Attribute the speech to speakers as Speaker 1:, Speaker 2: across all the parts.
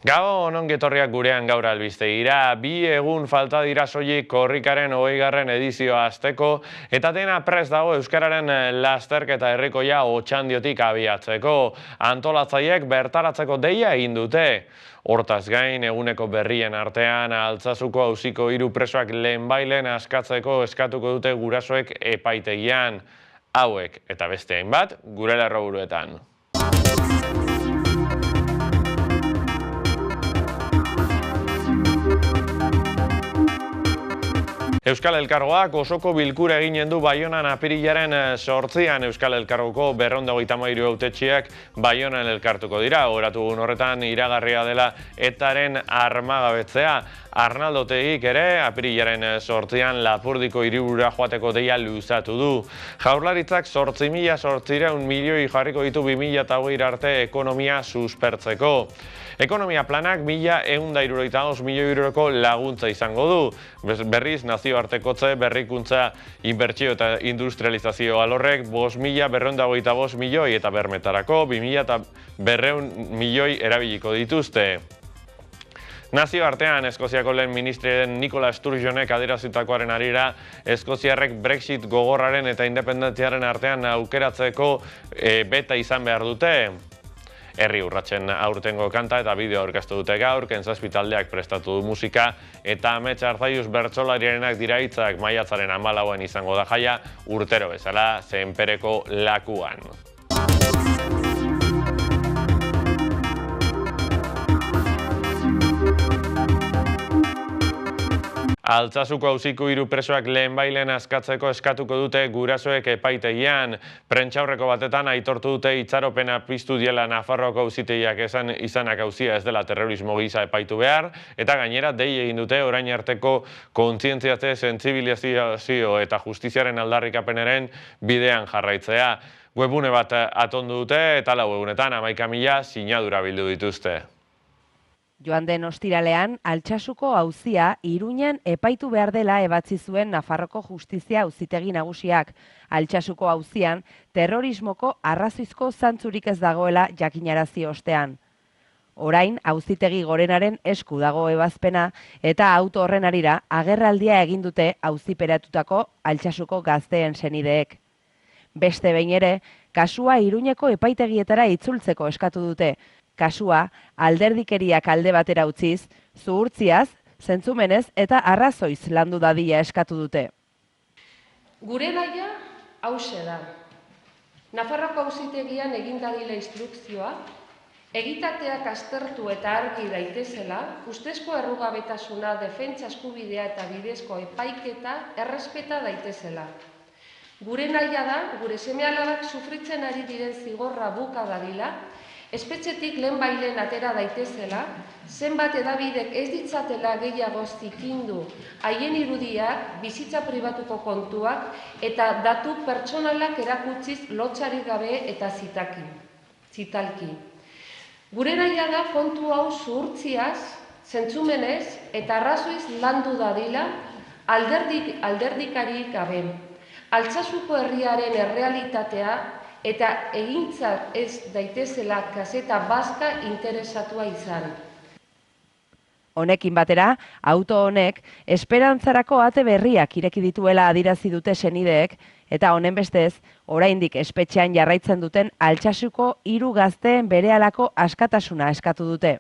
Speaker 1: Gabon ongi etorriak gurean gaur albistegira. 2 egun falta dira soilik korrikaren 20. edizioa hasteko eta dena prest dago euskararen lasterketa herrikoia Otxandiotik abiatzeko. Antolatzaileek bertaratzeko deia egin dute. Hortaz gain, eguneko berrien artean Altsasuko auziko 3 presoak lehenbailen askatzeko eskatuko dute gurasoek epaitegian. Hauek eta beste hainbat gure lerroburuetan. Euskal Elkargoak osoko bilkura eginen du Baionan apirilaren 8an. Euskal Elkargoko 233 hautetsiak Baionan elkartuko dira. Oratugun horretan iragarria dela ETAren armagabetzea. Arnaldo Otegik ere apirilaren 8an Lapurdiko hiriburura joateko deia luzatu du. Jaurlaritzak 8.800 milioi jarriko ditu 2020 arte ekonomia suspertzeko. Ekonomia planak 1.175 milioi euroko laguntza izango du. Berriz nazioartekotze, berrikuntza, inbertsio eta industrializazio alorrek 5.225 milioi eta bermetarako 2.200 milioi erabiliko dituzte. Nazioartean, Eskoziako lehen ministrien Nicola Sturgeonek adierazitakoaren harira, eskoziarrek Brexit gogorraren eta independentziaren artean aukeratzeko beta izan behar dute. Herri urratsen aurtengo kanta eta bideo aurkeztu dute gaur, Kenzazpi taldeak prestatu du musika, eta Amets Arzaius bertsolariarenak dira hitzak. Maiatzaren 14an izango da jaia, urtero bezala Zenpereko lakuan. Altsasuko auziko 3 presoak lehenbailen askatzeko eskatuko dute gurasoek epaitegian. Prentsaurreko batetan aitortu dute itxaropena piztu diela Nafarroako auzitegiak izanak auzia ez dela terrorismo gisa epaitu behar, eta gainera dei egin dute orain arteko kontzientziatze, sentsibilizazio eta justiziaren aldarrikapenaren bidean jarraitzea. Webune bat atondu dute eta 4 egunetan 11.000 sinadura bildu dituzte.
Speaker 2: Joan den ostiralean, Altsasuko auzia Iruñan epaitu behar dela ebatzi zuen Nafarroko Justizia Auzitegi Nagusiak. Altsasuko auzian terrorismoko arrazoizko zantzurik ez dagoela jakinarazi ostean. Orain, Auzitegi Gorenaren esku dago ebazpena eta auto horren harira agerraldia egin dute auziperatutako Altsasuko gazteen senideek. Beste behin ere, kasua Iruñeko epaitegietara itzultzeko eskatu dute. Kasua alderdikeriak alde batera utziz, zuhurtziaz, zentzumenez eta arrazoiz landu dadila eskatu dute.
Speaker 3: Gure nahia hauxe da. Nafarroko auzitegian egin dadila instrukzioa, egitateak aztertu eta argi daitezela, ustezko errugabetasuna, defentsa eskubidea eta bidezko epaiketa errespeta daitezela. Gure nahia da, gure seme-alabak sufritzen ari diren zigorra buka dadila, espetxetik lehenbailen atera daitezela, zenbat hedabidek ez ditzatela gehiago zikindu haien irudiak, bizitza pribatuko kontuak eta datu pertsonalak erakutziz lotsarik gabe eta zitalki. Gure nahia da kontu hau zuhurtziaz, zentzumenez eta arrazoiz landu dadila alderdikarik gabe. Altsasuko herriaren errealitatea eta egintzat ez daitezela kazeta bazka interesatua izan.
Speaker 2: Honekin batera, auto honek esperantzarako ate berriak ireki dituela adierazi dute senideek, eta honen bestez, oraindik espetxean jarraitzen duten Altsasuko 3 gazteen berehalako askatasuna eskatu dute.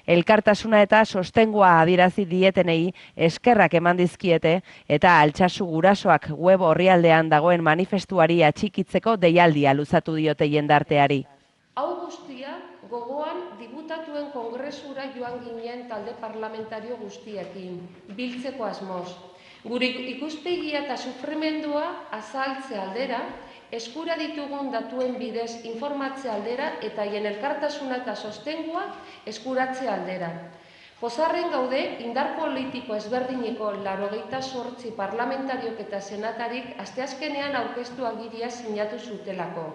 Speaker 2: Elkartasuna eta sostengua adierazi dietenei eskerrak eman dizkiete eta Altsasu gurasoak web orrialdean dagoen manifestuari atxikitzeko deialdia luzatu diote jendarteari.
Speaker 3: Hau guztia gogoan diputatuen kongresura joan ginen talde parlamentario guztiekin, biltzeko asmoz. Gure ikuspegia eta sufrimendua azaltze aldera, eskura ditugun datuen bidez informatze aldera eta hien elkartasuna eta sostengua eskuratze aldera. Pozarren gaude, indar politiko ezberdineko 98 parlamentariok eta senatarik asteazkenean aurkeztu agiria sinatu zutelako.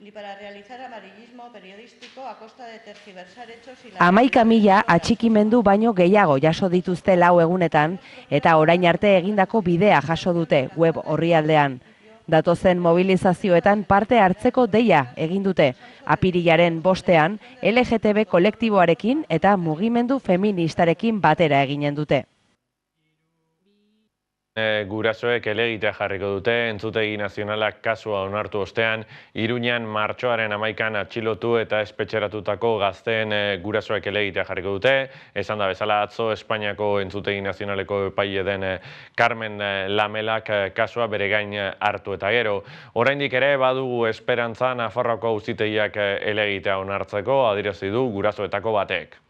Speaker 4: Ni para realizar amarillismo periodístico a costa de tergiversar hechos y
Speaker 2: 11.000 atxikimendu baino gehiago jaso dituzte 4 egunetan eta orain arte egindako bidea jaso dute web orrialdean. Datozen mobilizazioetan parte hartzeko deia egin dute. Apirilaren 5ean LGTB kolektiboarekin eta mugimendu feministarekin batera eginen dute.
Speaker 1: Gurasoek helegitea jarriko dute, entzutegi nazionalak kasua onartu ostean, Iruñan martxoaren 11an atxilotu eta espetxeratutako gazteen gurasoek helegitea jarriko dute. Esan da bezala atzo Espainiako entzutegi nazionaleko epaile den Carmen Lamelak kasua bere gain hartu eta gero. Oraindik ere badugu esperantza Nafarroako auzitegiak helegitea onartzeko, adierazi du gurasoetako batek.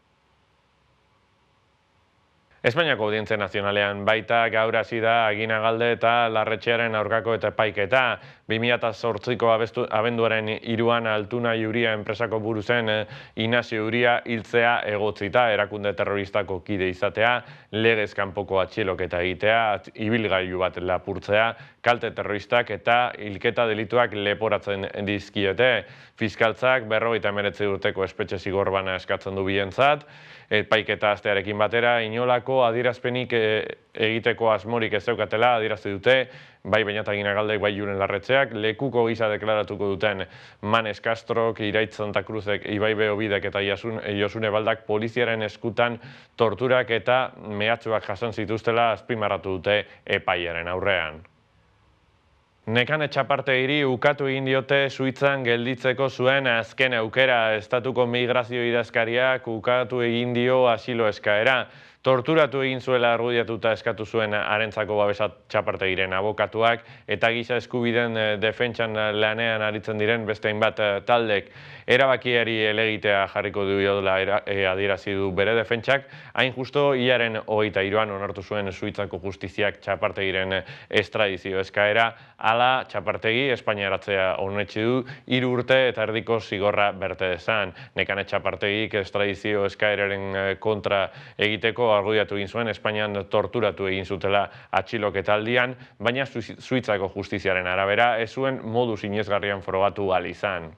Speaker 1: Espainiako Audientzia Nazionalean baita gaur hasi da Aginagalde eta Larretxearen aurkako eta epaiketa. 2008ko abenduaren 3an Altuna Uria enpresako buru zen Inazio Uria hiltzea egotzita, erakunde terroristako kide izatea, legez kanpoko atxiloketa egitea, ibilgailu bat lapurtzea, kalte terroristak eta hilketa delituak leporatzen dizkiete. Fiskaltzak 59 urteko espetxe zigor bana eskatzen du bientzat. Epaiketa astearekin batera, inolako adierazpenik egiteko asmorik ez zeukatela adierazi dute, bai Beñat Aginagaldek, bai Julen Larretxeak, lekuko gisa deklaratuko duten Manes Castrok, Iraitz Santa Cruzek, Ibai Beobidek eta Josune Baldak poliziaren eskutan torturak eta mehatxuak jasan zituztela azpimarratu dute epaiaren aurrean. Nekane Txapartegiri ukatu egin diote Suitzan gelditzeko zuen azken aukera. Estatuko migrazio idazkariak ukatu egin dio asilo eskaera. Torturatu egin zuela argudiatuta eskatu zuen harentzako babesa Txapartegiren abokatuak eta giza eskubideen defentsan lanean aritzen diren beste hainbat taldek. Erabakiari helegitea jarriko diola adierazi du bere defentsak, hain justo hilaren 23an onartu zuen Suitzako justiziak Txapartegiren estradizio eskaera, hala Txapartegi Espainiaratzea onetsi du 3 urte eta erdiko zigorra berte dezan. Nekane Txapartegik estradizio eskaeraren kontra egiteko argudiatu egin zuen Espainian torturatu egin zutela atxiloketaldian, baina Suitzako justiziaren arabera ez zuen modu sinesgarrian frogatu ahal izan.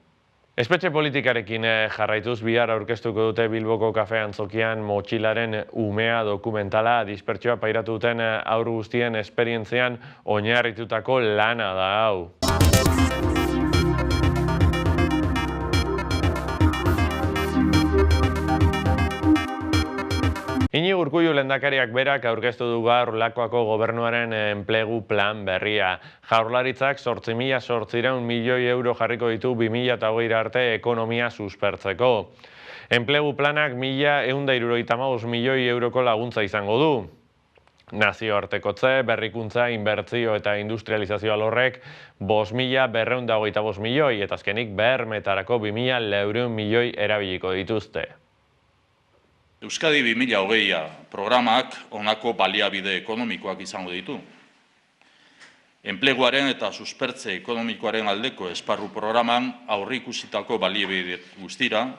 Speaker 1: Espetxe politikarekin jarraituz bihar aurkeztuko dute Bilboko kafe antzokian Motxilaren umea dokumentala, dispertsioa pairatu duten haur guztien esperientzian oinarritutako lana da hau. Iñigo Urkullu lehendakariak berak aurkeztu du gaur Lakuako gobernuaren enplegu plan berria. Jaurlaritzak 8.800 milioi euro jarriko ditu 2020 arte ekonomia suspertzeko. Enplegu planak 1.175 milioi euroko laguntza izango du. Nazioartekotze, berrikuntza, inbertzio eta industrializazio alorrek 5.225 milioi eta azkenik bermetarako 2.200 milioi erabiliko dituzte.
Speaker 5: Euskadi 2020 programak honako baliabide ekonomikoak izango ditu. Enpleguaren eta suspertze ekonomikoaren aldeko esparru programan aurreikusitako baliabide guztira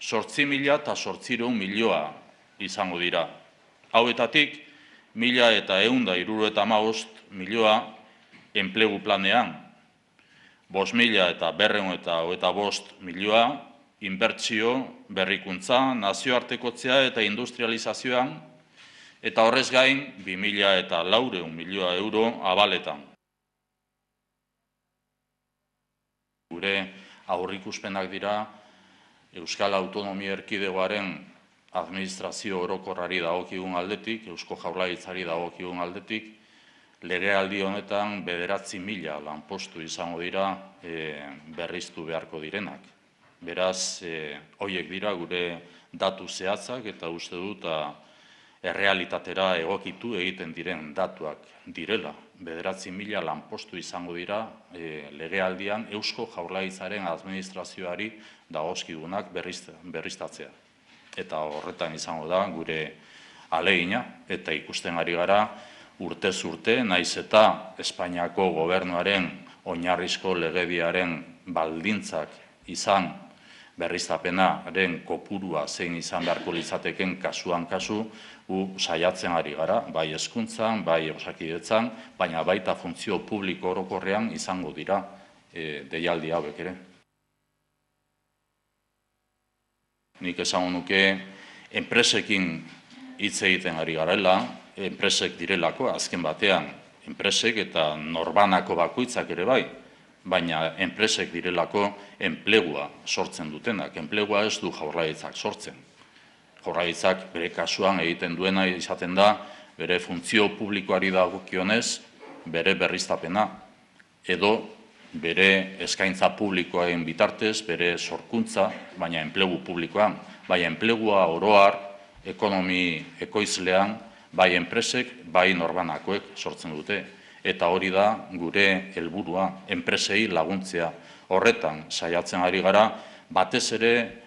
Speaker 5: 8.800 milioi izango dira. Hauetatik 1.175 milioi enplegu planean, 5.225 milioi inbertsio, berrikuntza, nazioartekotzea eta industrializazioan, eta horrez gain 2.400 milioi euro abaletan. Gure aurreikuspenak dira Euskal Autonomia Erkidegoaren administrazio orokorrari dagokigun aldetik, Eusko Jaurlaritzari dagokigun aldetik, legealdi honetan 9.000 lanpostu izango dira berriztu beharko direnak. Beraz, horiek dira gure datu zehatzak eta uste dut errealitatera egokitu egiten diren datuak direla. 9.000 lanpostu izango dira legealdian Eusko Jaurlaritzaren administrazioari dagozkigunak berriztatzea. Eta horretan izango da gure ahalegina eta ikusten ari gara urtez urte, naiz eta Espainiako gobernuaren oinarrizko legediaren baldintzak izan berriztapenaren kopurua zein izan beharko litzateken kasuan kasu, saiatzen ari gara, bai hezkuntzan, bai osakidetzan, baina baita funtzio publiko orokorrean izango dira deialdi hauek ere. Nik esango nuke enpresekin hitz egiten ari garela, enpresek direlako azken batean enpresek eta norbanako bakoitzak ere bai, baina enpresek direlako enplegua sortzen dutenak. Enplegua ez du Jaurlaritzak sortzen. Jaurlaritzak bere kasuan egiten duena izaten da, bere funtzio publikoari dagokionez, bere berriztapena, edo bere eskaintza publikoaren bitartez, bere sorkuntza, baina enplegu publikoan, bai enplegua oroar, ekonomi ekoizlean, bai enpresek, bai norbanakoek sortzen dute. Eta hori da gure helburua, enpresei laguntzea. Horretan saiatzen ari gara, batez ere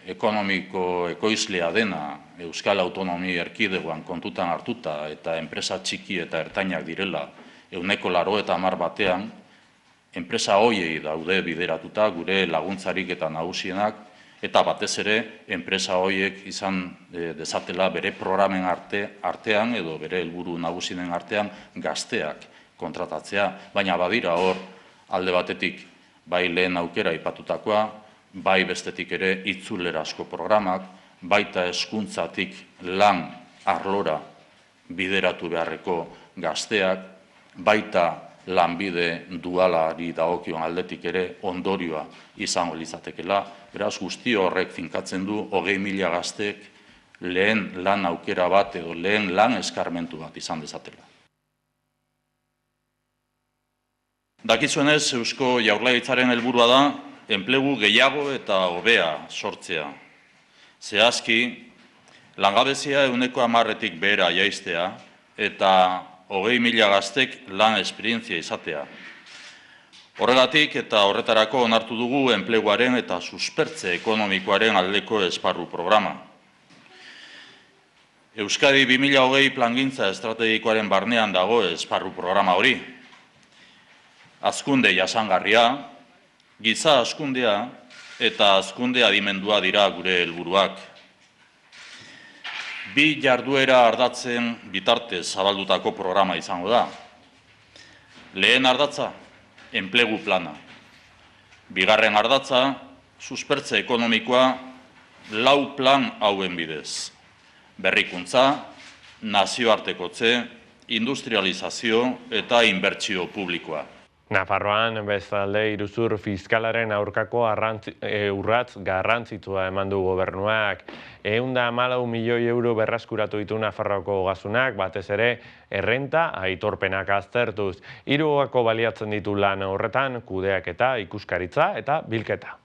Speaker 5: ekonomiko ekoizlea dena Euskal Autonomi Erkidegoan kontutan hartuta eta enpresa txiki eta ertainak direla 90% batean, enpresa hoiei daude bideratuta gure laguntzarik eta nagusienak, eta batez ere enpresa hoiek izan dezatela bere programen artean edo bere helburu nagusien artean gazteak kontratatzea, baina badira hor alde batetik bai lehen aukera aipatutakoa, bai bestetik ere itzulerazko programak, baita hezkuntzatik lan arlora bideratu beharreko gazteak, baita lanbide dualari dagokion aldetik ere ondorioa izango litzatekeela. Beraz, guzti horrek finkatzen du 20.000 gaztek lehen lan aukera bat edo lehen lan eskarmentu bat izan dezatela. Dakizuenez, Eusko Jaurlaritzaren helburua da enplegu gehiago eta hobea sortzea. Zehazki, langabezia 10%-tik behera jaistea eta 20.000 gaztek lan esperientzia izatea. Horregatik eta horretarako onartu dugu enpleguaren eta suspertze ekonomikoaren aldeko esparru programa. Euskadi 2020 plangintza estrategikoaren barnean dago esparru programa hori. Hazkunde jasangarria, giza hazkundea eta hazkunde adimendua dira gure helburuak. Bi jarduera ardatzen bitartez zabaldutako programa izango da. Lehen ardatza, enplegu plana. Bigarren ardatza, suspertze ekonomikoa 4 plan hauen bidez. Berrikuntza, nazioartekotze, industrializazio eta inbertsio publikoa.
Speaker 1: Nafarroan bestalde iruzur fiskalaren aurkako urratz garrantzitsua eman du gobernuak. 114 milioi euro berreskuratu ditu Nafarroako ogasunak, batez ere errenta aitorpenak aztertuz. 3 baliatzen ditu lan horretan kudeaketa, ikuskaritza eta bilketa.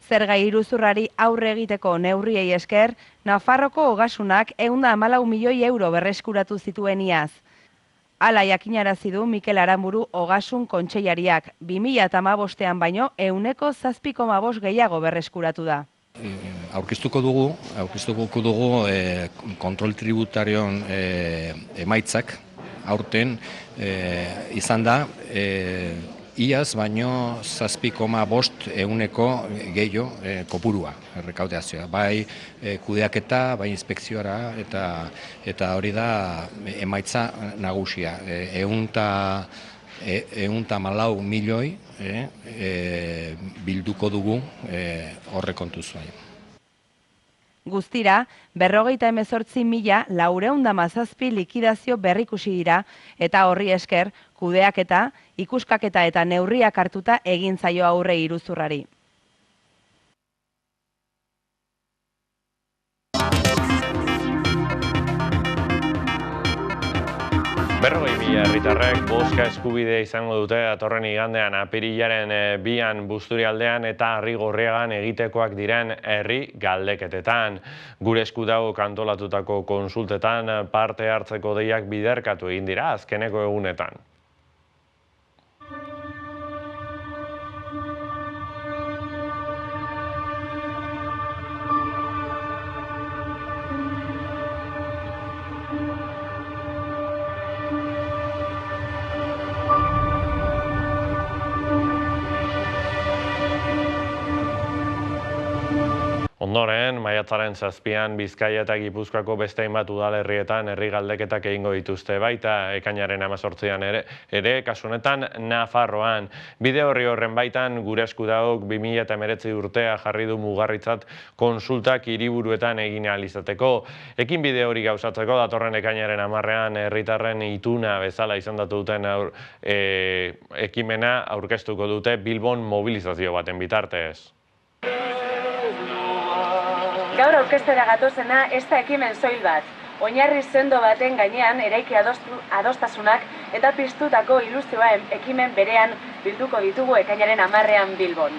Speaker 2: Zerga iruzurrari aurre egiteko neurriei esker, Nafarroko ogasunak 114 milioi euro berreskuratu zituen iaz. Hala jakinarazi du Mikel Aramburu Ogasun Kontseilariak, 2015ean baino 7,5% gehiago berreskuratu da.
Speaker 6: Aurkeztuko dugu kontrol tributarion emaitzak aurten izan da iaz baino 7,5% gehiago kopurua errekaudazioa. Bai kudeaketa, bai inspekziora eta hori da emaitza nagusia. 114 milioi bilduko dugu horrekontuz bai.
Speaker 2: Guztira, 58.417 likidazio berrikusi dira eta horri esker kudeaketa, ikuskaketa eta neurriak hartuta egin zaio aurre iruzurrari.
Speaker 1: Herritarrek bozka eskubide izango dute datorren igandean apirilaren 2an Busturialdean eta Arrigorriagan egitekoak diren herri galdeketetan. Gure esku dago kantolatutako konsultetan parte hartzeko deiak biderkatu egin dira azkeneko egunetan. Ondoren, maiatzaren 7an Bizkaia eta Gipuzkoako beste hainbat udalerrietan herri galdeketak egingo dituzte baita ekainaren 18an ere kasu honetan Nafarroan. Bide orri horren baitan gure esku dago 2019 urtea jarri du mugarritzat konsultak hiriburuetan egin ahal izateko. Ekin bide hori gauzatzeko datorren ekainaren 10ean herritarren ituna bezala izendatu duten ekimena aurkeztuko dute Bilbon mobilizazio baten bitartez.
Speaker 7: Gaur aurkeztera gatozena ez da ekimen soil bat. Oinarri sendo baten gainean eraiki adostasunak eta piztutako ilusioa ekimen berean bilduko ditugu ekainaren 10ean Bilbon.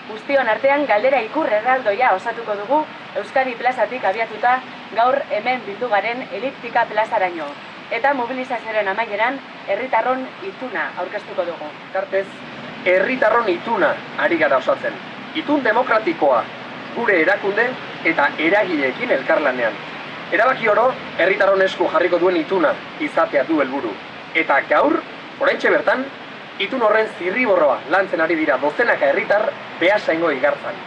Speaker 7: Guztion artean galdera ikur erraldoia osatuko dugu Euskadi plazatik abiatuta gaur hemen bildu garen eliptika plazaraino. Eta mobilizazioaren amaieran herritarron ituna aurkeztuko dugu.
Speaker 8: Tartez, herritarron ituna ari gara osatzen. Itun demokratikoa, gure erakunde eta eragileekin elkarlanean. Erabaki oro, herritarron esku jarriko duen ituna izatea du helburu. Eta gaur, oraintxe bertan, itun horren zirriborroa lantzen ari dira dozenaka herritar Beasaingo igartzan.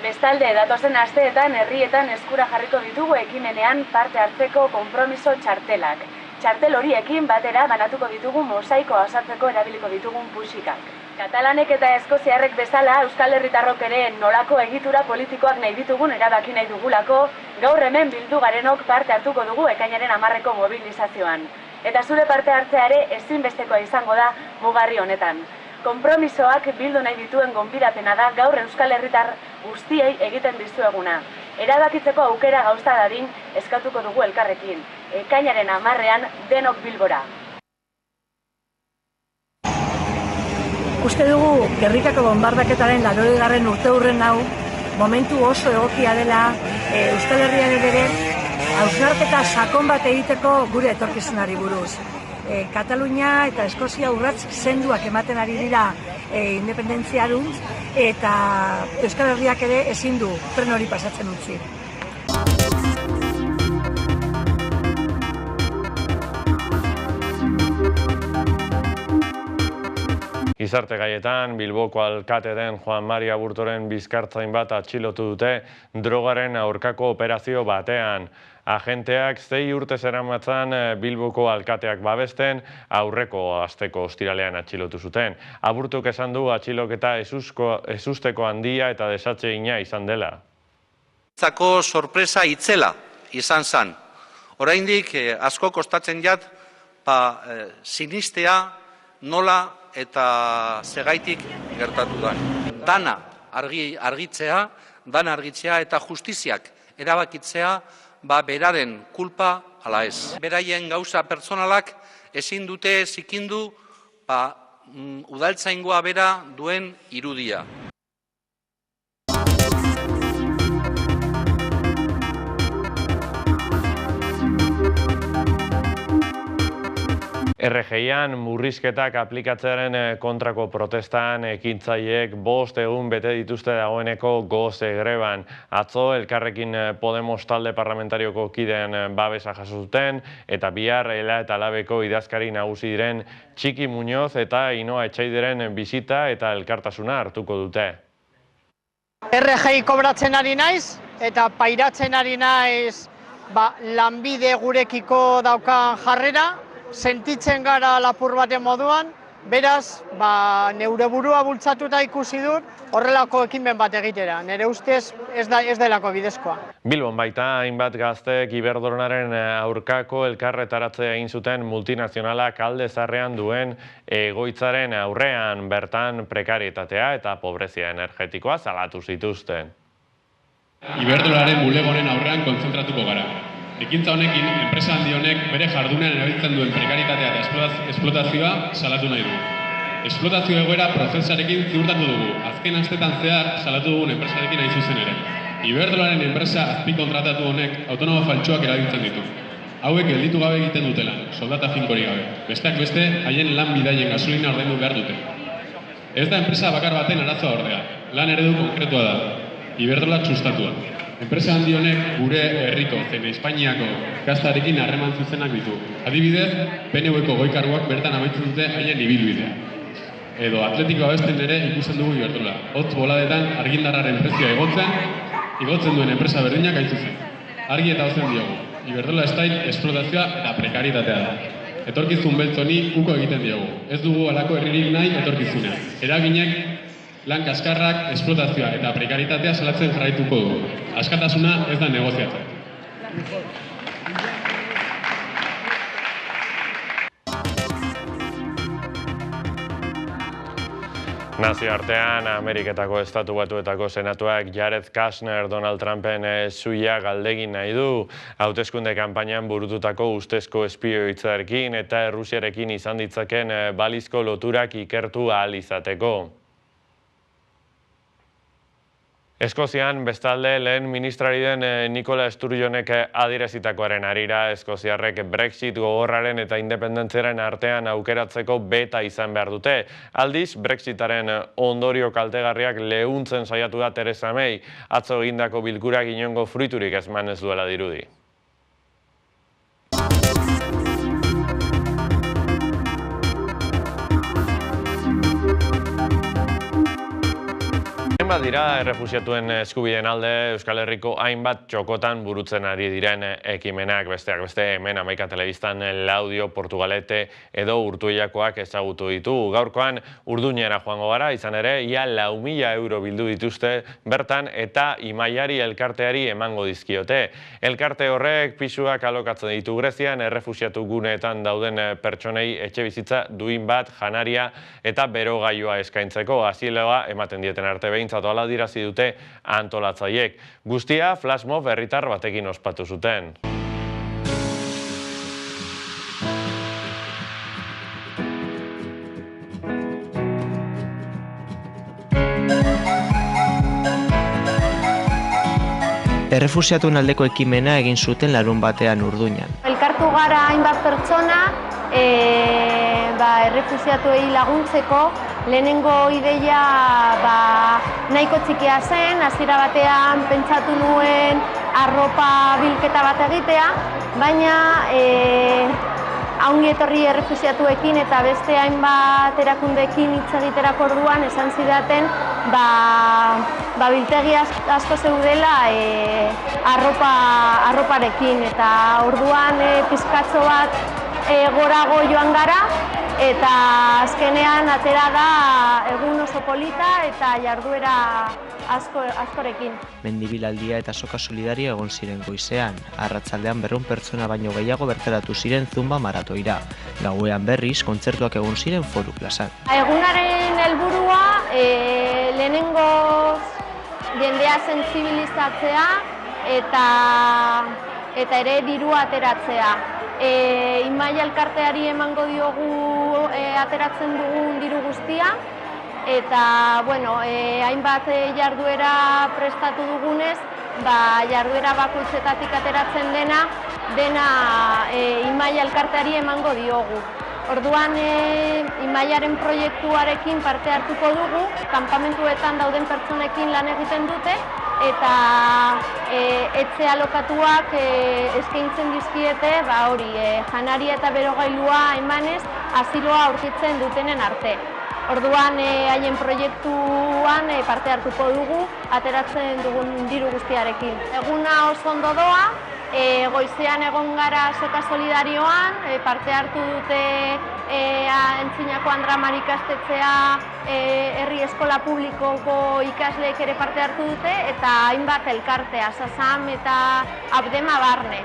Speaker 7: Bestalde, datozen asteetan herrietan eskura jarriko ditugu ekimenean parte hartzeko konpromiso txartelak. Txartel horiekin batera banatuko ditugu mosaikoa osatzeko erabiliko ditugun puxikak. Katalanek eta eskoziarrek bezala Euskal Herritarrok ere nolako egitura politikoak nahi ditugun erabaki nahi dugulako, gaur hemen bildu garenok parte hartuko dugu ekainaren 10eko mobilizazioan. Eta zure parte hartzea ere ezinbestekoa izango da mugarri honetan. Konpromisoak bildu nahi dituen gonbidapena da gaur Euskal Herritar guztiei egiten dizueguna. Erabakitzeko aukera gauza dadin eskatuko dugu elkarrekin. Ekainaren 10ean denok Bilbora.
Speaker 9: Uste dugu Gernikako bonbardaketaren 80. urteurren hau momentu oso egokia dela Euskal Herrian ere hausnarketa sakon bat egiteko gure etorkizunari buruz. Katalunia eta Eskozia urrats senduak ematen ari dira independentziaruntz eta Euskal Herriak ere ezin du tren hori pasatzen utzi.
Speaker 1: Gizarte gaietan, Bilboko alkate den Juan Mari Aburtoren bizkartzain bat atxilotu dute drogaren aurkako operazio batean. Agenteak 6 urte zeramatzan Bilboko alkateak babesten aurreko asteko ostiralean atxilotu zuten. Aburtuk esan du atxiloketa ezusteko handia eta desatseina izan dela.
Speaker 10: Zako sorpresa itzela izan zan. Oraindik asko kostatzen jat sinistea nola eta segaitik gertatu da. Dana argitzea eta justiziak erabakitzea beraren kulpa ala ez. Beraien gauza pertsonalak ezin dute zikindu udaltzaingoa bera duen irudia.
Speaker 1: RGIan murrizketak aplikatzearen kontrako protestan ekintzaileek 5 egun bete dituzte dagoeneko goze greban. Atzo Elkarrekin Podemos talde parlamentarioko kideen babesa jaso zuten eta bihar Ela eta Labeko idazkari nagusi diren Txiki Muñoz eta Inoa Etxaideren bisita eta elkartasuna hartuko dute.
Speaker 11: RGI kobratzen ari naiz eta pairatzen ari naiz lanbide gurekiko daukan jarrera. Sentitzen gara lapur baten moduan, beraz, neure burua bultzatuta ikusi dut horrelako ekimen bat egitera. Nire ustez ez delako bidezkoa.
Speaker 1: Bilbon baita hainbat gazteek Iberdrolaren aurkako elkarretaratzea egin zuten multinazionalak alde zaharrean duen egoitzaren aurrean bertan prekarietatea eta pobrezia energetikoa salatu zituzten.
Speaker 12: Iberdrolaren bulegoren aurrean kontzentratuko gara. Ekintza honekin, enpresa handi honek bere jardunean erabiltzen duen prekaritatea eta esplotazioa salatu nahi du. Esplotazio egoera prozesarekin ziurtatu dugu, azken astetan zehar salatu dugun enpresarekin hain zuzen ere. Iberdrolaren enpresa azpikontratatu honek autonomo faltsuak erabiltzen ditu. Hauek gelditu gabe egiten dutela, soldata finkori gabe. Besteak beste, haien lan bidaien gasolina ordaindu behar dute. Ez da enpresa bakar baten arazoa ordea, lan eredu konkretua da. Iberdrolak sustatua. Enpresa handi honek gure herriko zein Espainiako gaztarekin harreman zuzenak ditu. Adibidez, PNV-ko goi-karguak bertan amaitzen dute haien ibilbidea. Edo atletiko abesten ere ikusten dugu Iberdrola. Hotz boladetan argindarraren prezioa igotzen igotzen duen enpresa berdinak hain zuzen. Argi eta ozen diogu, Iberdrola Style esplotazioa eta prekaritatea da. Etorkizun beltz honi uko egiten diogu. Ez dugu halako herririk nahi etorkizunean. Eraginek lan kaskarrak, esplotazioa eta prekaritatea salatzen jarraituko du. Askatasuna ez da negoziatzen.
Speaker 1: Nazioartean, Ameriketako Estatu Batuetako Senatuak Jared Kushner Donald Trumpen zuia galdegin nahi du. Hauteskunde kanpainan burututako ustezko espio hitzarekin eta Errusiarekin izan ditzaken balizko loturak ikertu ahal izateko. Eskozian, bestalde, lehen ministrari den Nicola Sturgeonek adierazitakoaren harira, eskoziarrek Brexit gogorraren eta independentziaren artean aukeratzeko beta izan behar dute. Aldiz, Brexitaren ondorio kaltegarriak leuntzen saiatu da Theresa May, atzo egindako bilkurak inongo fruiturik eman ez duela dirudi. Hainbat dira errefuxiatuen eskubideen alde Euskal Herriko hainbat txokotan burutzen ari diren ekimenak, besteak beste hemen Hamaika Telebistan Laudio, Portugalete edo Urtuilakoak ezagutu ditu. Gaurkoan Urduñera joango gara, izan ere, ia 4.000 euro bildu dituzte bertan eta Imaiari elkarteari emango dizkiote. Elkarte horrek pisuak alokatzen ditu Grezian, errefuxiatu guneetan dauden pertsonei etxebizitza duin bat, janaria eta berogailua eskaintzeko. Asiloa ematen dieten arte behintzat hala dirazi dute antolatzaileek. Guztia flashmob herritar batekin ospatu zuten.
Speaker 13: Errefuxiatuen aldeko ekimena egin zuten larun batean Urduñan.
Speaker 14: Elkartu gara hainbat pertsona errefuxiatuei laguntzeko. Lehenengo ideia nahiko txikia zen, hasiera batean pentsatu nuen arropa bilketa bat egitea, baina ongi etorri errefuxiatuekin eta beste hainbat erakundeekin hitz egiterako orduan esan zidaten biltegi asko zeudela arroparekin eta orduan pizkatxo bat gorago joan gara eta azkenean atera da egun oso polita eta jarduera askorekin.
Speaker 13: Mendibilaldia eta soka solidario egon ziren goizean. Arratsaldean 200 pertsona baino gehiago bertaratu ziren zumba maratoira. Gauean berriz kontzertuak egon ziren Foru plazan.
Speaker 14: Egunaren helburua lehenengo jendea sentsibilizatzea eta ere dirua ateratzea. Imaia elkarteari emango diogu ateratzen dugun diru guztia eta hainbat jarduera prestatu dugunez, jarduera bakoitzetatik ateratzen dena Imaia elkarteari emango diogu. Orduan Imaiaren proiektuarekin parte hartuko dugu, kanpamentuetan dauden pertsonekin lan egiten dute eta etxe alokatuak eskaintzen dizkiete janaria eta berogailua emanez asiloa aurkitzen dutenen arte. Orduan haien proiektuan parte hartuko dugu ateratzen dugun diru guztiarekin. Eguna oso ondo doa, goizean egon gara soka solidarioan, parte hartu dute Antzinako Andramar ikastetxea, herri eskola publikoko ikasleek ere parte hartu dute eta hainbat elkartea, Sasam eta Abdema barne.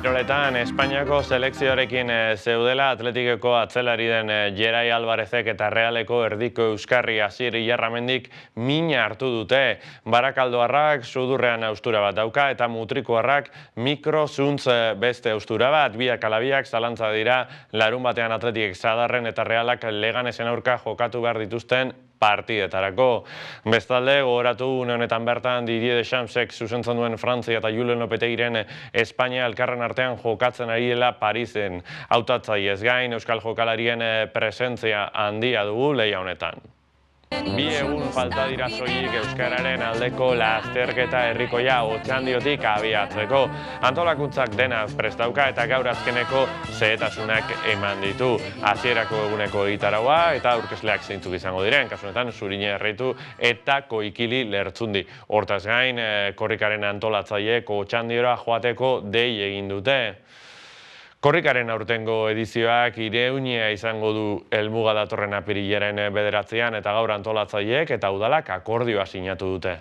Speaker 1: Kiroletan, Espainiako selekzioarekin zeudela Atletikeko atzelari den Gerai Alvarezek eta Realeko erdiko euskarri Asier Ilarramendik mina hartu dute. Barakaldoarrak sudurrean austura bat dauka eta mutrikoarrak mikrozuntz beste austura bat. Biak alabiak zalantza dira larun batean Atletikek Sadarren eta Realak Leganesen aurka jokatu behar dituzten partidetarako. Bestalde, gogoratu une honetan bertan Didier Deschamsek zuzentzen duen Frantzia eta Julen Lopetegiren Espainia elkarren artean jokatzen ari dela Parisen. Hautatzaiez gain, euskal jokalarien presentzia handia dugu lehia honetan. 2 egun falta dira soilik euskararen aldeko lasterketa herrikoia Otxandiotik abiatzeko. Antolakuntzak denaz prestauka eta gaur azkeneko xehetasunak eman ditu. Hasierako eguneko egitaraua eta aurkezleak zeintzuk izango diren, kasu honetan Zurine Erreitu eta Koikili Lertzundi. Hortaz gain, korrikaren antolatzaileek Otxandiora joateko dei egin dute. Korrikaren aurtengo edizioak Ireunia izango du helmuga datorren apirilaren 9 eta gaur antolatzaileek eta udalak akordioa sinatu dute.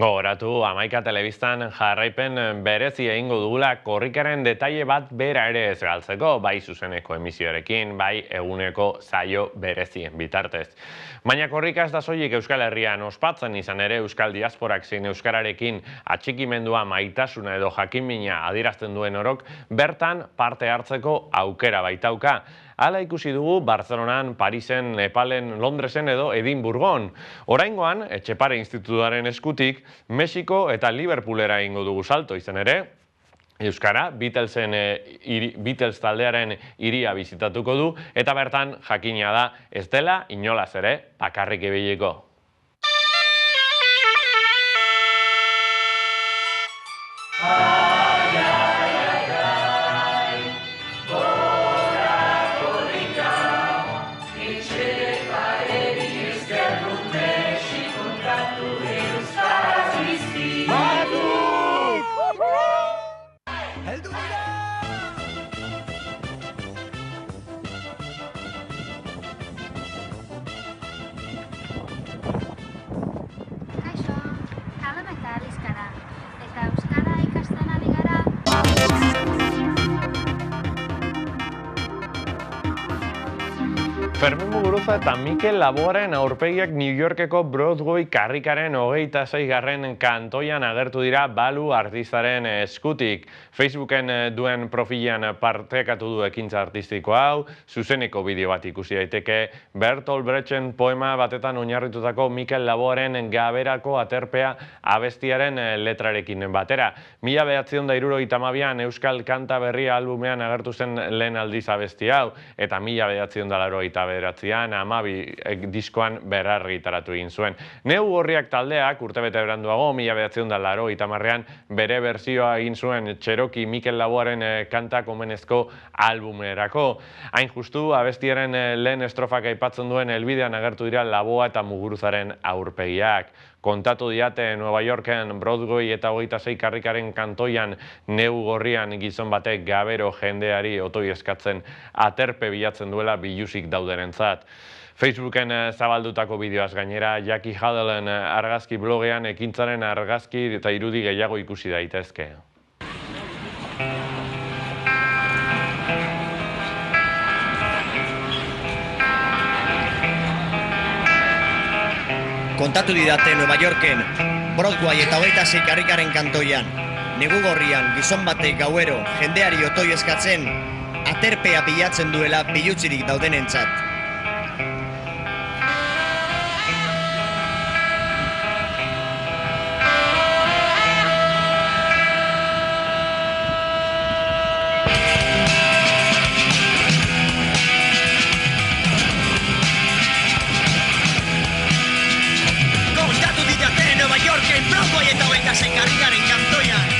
Speaker 1: Gogoratu, Hamaika Telebistan jarraipen berezi egingo dugula korrikaren detaile bat bera ere ez galtzeko, bai zuzeneko emisioarekin, bai eguneko saio berezien bitartez. Baina korrika ez da soilik Euskal Herrian ospatzen, izan ere Euskal Diasporak zein euskararekin atxikimendua, maitasuna edo jakinmina adierazten duen orok bertan parte hartzeko aukera baitauka. Hala ikusi dugu Barcelonan, Parisen, Nepalen, Londresen edo Edinburgon. Oraingoan, Etxepare Institutuaren eskutik, Mexiko eta Liverpoolera egingo dugu salto, izan ere, euskara Beatles taldearen hiria bizitatuko du, eta bertan jakina da ez dela inolaz ere bakarrik ibiliko. Fermin Muguruza eta Mikel Laboaren aurpegiak New Yorkeko Broadway karrikaren 26. kantoian agertu dira Balu artistaren eskutik. Facebooken duen profilan partekatu du ekintza artistiko hau, zuzeneko bideo bat ikusi daiteke, Bertolt Brechten poema batetan oinarritutako Mikel Laboaren Gaberako aterpea abestiaren letrarekin batera. 1972an Euskal Kanta Berria albumean agertu zen lehen aldiz abesti hau, eta 1989an Amabi diskoan berrargitaratu egin zuen. Neu Gorriak taldeak urtebete beranduago 1980an bere berzioa egin zuen Cherokee Mikel Laboaren kantak omenezko albumerako. Hain justu, abestiaren lehen estrofak aipatzen duen helbidean agertu dira Laboa eta Muguruzaren aurpegiak. Kontatu diate Nueva Yorken Broadway eta 26 karrikaren kantoian Neu Gorrian gizon batek gabero jendeari otoi eskatzen aterpe bilatzen duela biluzik daudenentzat. Facebooken zabaldutako bideoaz gainera, Jackie Hadelen argazki blogean ekintzaren argazki eta irudi gehiago ikusi daitezke.
Speaker 15: Kontatu didate Nueva Yorken, Broadway eta 26 karrikaren kantoian, Negu Gorrian gizon batek gauero jendeari otoi eskatzen, aterpea bilatzen duela bilutzirik daudenentzat. Broadway eta 26 karrikaren kantoian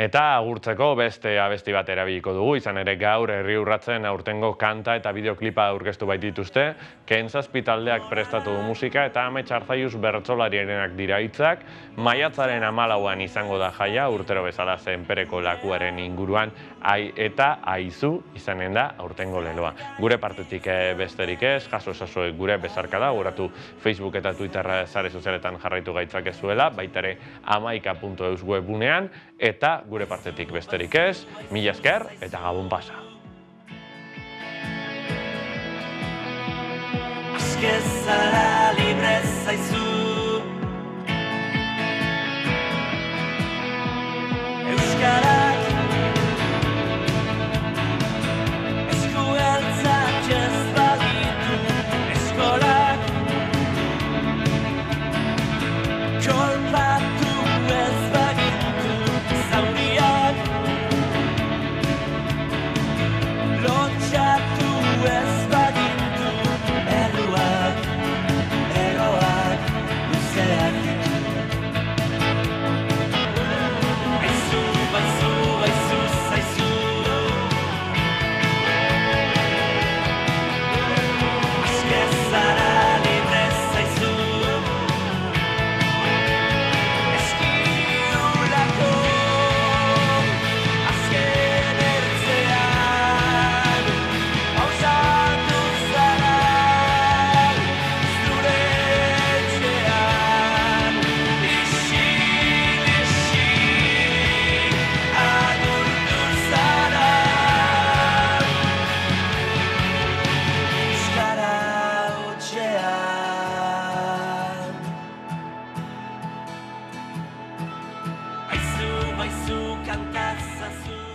Speaker 1: Eta agurtzeko beste abesti bat erabiliko dugu, izan ere gaur Herri Urratzen aurtengo kanta eta bideoklipa aurkeztu baitituzte, Ken Zazpi taldeak prestatu du musika eta Amets Arzaiuz bertsolariarenak dira hitzak, maiatzaren 14an izango da jaia, urtero bezala Zenpereko lakuaren inguruan, eta Aizu izanen da aurtengo leloa. Gure partetik besterik ez, jaso esazue gure bezarkada, gogoratu Facebook eta Twitter sare sozialetan jarraitu gaitzakezuela, baita ere amaika.eus webunean, eta gure partetik besterik ez, mila esker eta gabon pasa.
Speaker 16: Aske zara libre zaizu Euskarak esku eltzak ez baditu eskolak kolpatu ez bagitu zauriak lotxatu ez bagitu eruak, eroak, luzeak Aizu, baizu, baizu, zaizu Aske zara libre zaizu Eskiulako azken ertzean Pausatu zara zure etxean Isil, isil, agurtu zara Euskara hotxean Aizu, baizu, kantazazu